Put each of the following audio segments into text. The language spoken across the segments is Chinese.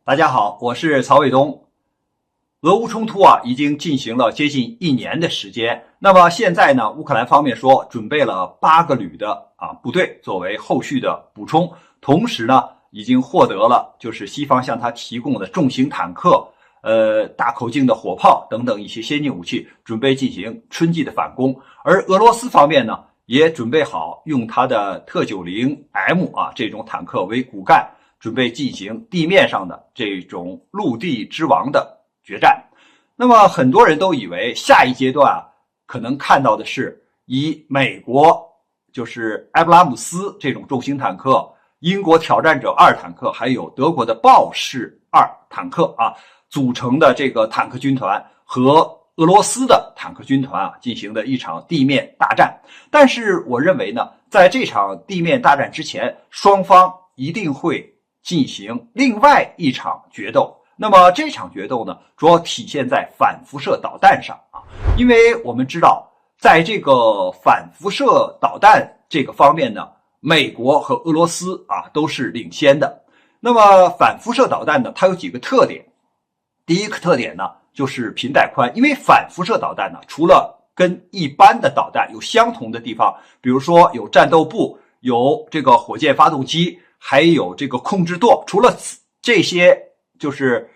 大家好，我是曹卫东。俄乌冲突已经进行了接近1年的时间。那么现在呢，乌克兰方面说准备了8个旅的部队作为后续的补充，同时呢，已经获得了就是西方向他提供的重型坦克、大口径的火炮等等一些先进武器，准备进行春季的反攻。而俄罗斯方面呢，也准备好用它的特90M 这种坦克为骨干，准备进行地面上的这种陆地之王的决战。那么很多人都以为下一阶段可能看到的是以美国就是埃布拉姆斯这种重型坦克、英国挑战者2坦克，还有德国的豹式2坦克组成的这个坦克军团和俄罗斯的坦克军团进行的一场地面大战。但是我认为呢，在这场地面大战之前，双方一定会进行另外一场决斗。那么这场决斗呢，主要体现在反辐射导弹上因为我们知道，在这个反辐射导弹这个方面呢，美国和俄罗斯都是领先的。那么反辐射导弹呢，它有几个特点。第一个特点呢，就是频带宽，因为反辐射导弹呢，除了跟一般的导弹有相同的地方，比如说有战斗部，有这个火箭发动机，还有这个控制舵，除了这些就是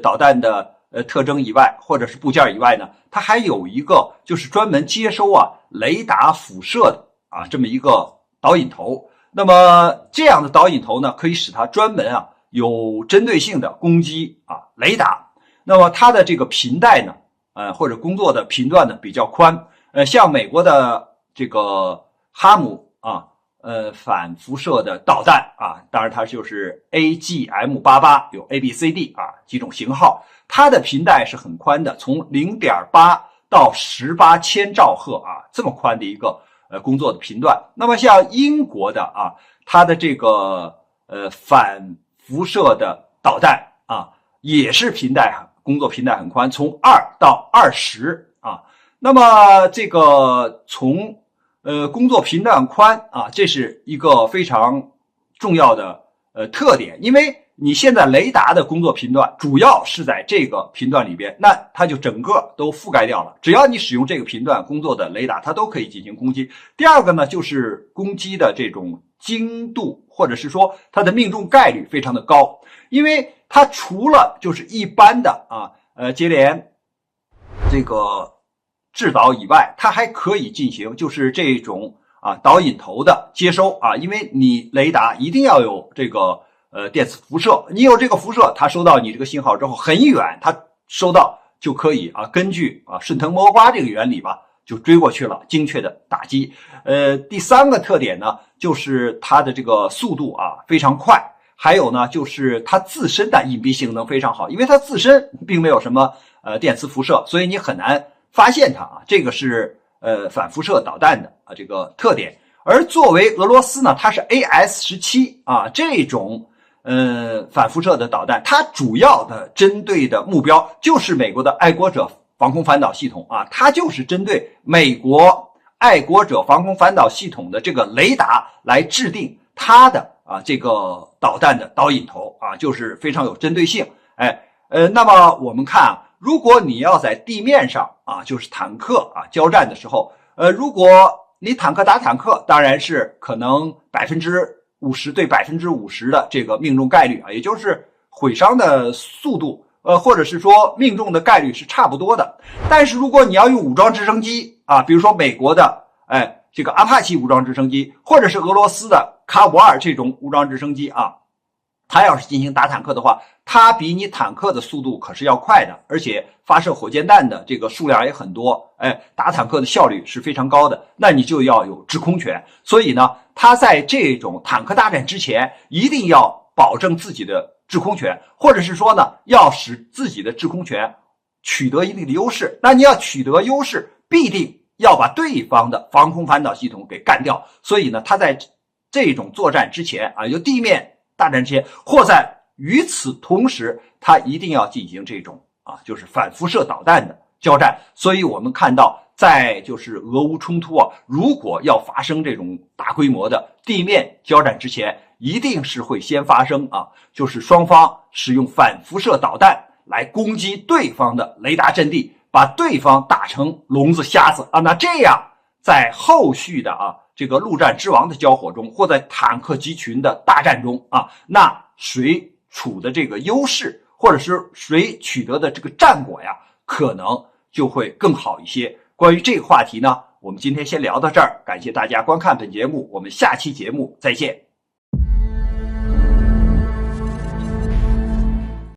导弹的特征以外，或者是部件以外呢，它还有一个就是专门接收雷达辐射的这么一个导引头。那么这样的导引头呢，可以使它专门有针对性的攻击雷达。那么它的这个频带呢或者工作的频段呢比较宽。像美国的这个哈姆反辐射的导弹当然它就是 AGM88 有 ABCD 几种型号，它的频带是很宽的，从 0.8 到18千兆赫这么宽的一个工作的频段。那么像英国的它的这个反辐射的导弹也是工作频带很宽，从2到20那么这个从工作频段宽这是一个非常重要的特点。因为你现在雷达的工作频段主要是在这个频段里边，那它就整个都覆盖掉了，只要你使用这个频段工作的雷达，它都可以进行攻击。第二个呢，就是攻击的这种精度，或者是说它的命中概率非常的高。因为它除了就是一般的接连这个制导以外，它还可以进行就是这种导引头的接收因为你雷达一定要有这个电磁辐射，你有这个辐射，它收到你这个信号之后很远，它收到就可以根据顺藤摸瓜这个原理就追过去了，精确的打击。第三个特点呢，就是它的这个速度非常快，还有呢就是它自身的隐蔽性能非常好，因为它自身并没有什么电磁辐射，所以你很难发现它这个是反辐射导弹的这个特点。而作为俄罗斯呢，它是 AS-17这种反辐射的导弹，它主要的针对的目标就是美国的爱国者防空反导系统它就是针对美国爱国者防空反导系统的这个雷达来制定它的这个导弹的导引头就是非常有针对性。那么我们看如果你要在地面上就是坦克交战的时候，如果你坦克打坦克，当然是可能50%对50%的这个命中概率也就是毁伤的速度或者是说命中的概率是差不多的。但是如果你要用武装直升机比如说美国的这个阿帕奇武装直升机，或者是俄罗斯的卡五2这种武装直升机它要是进行打坦克的话，它比你坦克的速度可是要快的，而且发射火箭弹的这个数量也很多，打坦克的效率是非常高的，那你就要有制空权。所以呢，它在这种坦克大战之前一定要保证自己的制空权，或者是说呢，要使自己的制空权取得一定的优势。那你要取得优势，必定要把对方的防空反导系统给干掉。所以呢，它在这种作战之前就地面大战之前，或在与此同时，它一定要进行这种就是反辐射导弹的交战。所以我们看到，在就是俄乌冲突啊，如果要发生这种大规模的地面交战之前，一定是会先发生就是双方使用反辐射导弹来攻击对方的雷达阵地，把对方打成聋子瞎子那这样在后续的这个陆战之王的交火中，或在坦克集群的大战中那谁处的这个优势，或者是谁取得的这个战果呀，可能就会更好一些。关于这个话题呢，我们今天先聊到这儿，感谢大家观看本节目，我们下期节目再见。